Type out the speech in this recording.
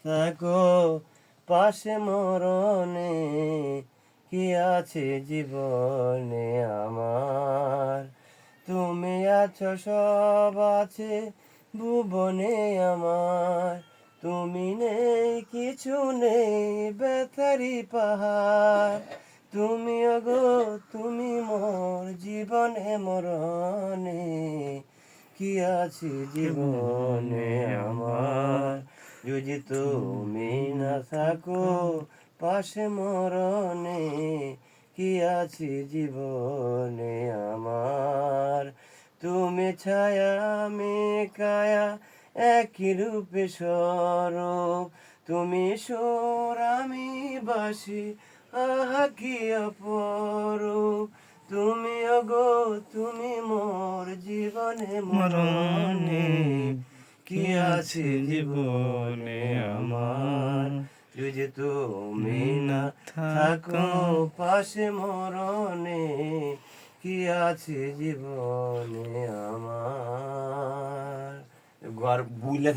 থাকো পাশে মরণে, কি আছে জীবনে আমার। তুমি আছো সব আছে ভুবনে আমার, তুমি নেই কিছু নেই ব্যথারি পাহাড়। তুমি ওগো তুমি মোর জীবনে মরণে, কি আছে জীবনে আমার। যদি তুমি না থাকো পাশে মরণে, কি আছে জীবনে আমার। তুমি ছায়া আমি কায়া একই রূপে স্বরূপ, তুমি সুর আমি বাসি আহা কি অপরূপ। তুমি ওগো তুমি মোর জীবনে মরণে, কি আছে জীবনে আমার। যদি তুমি না থাকো পাশে মরণে, কি আছে জীবনে আমার।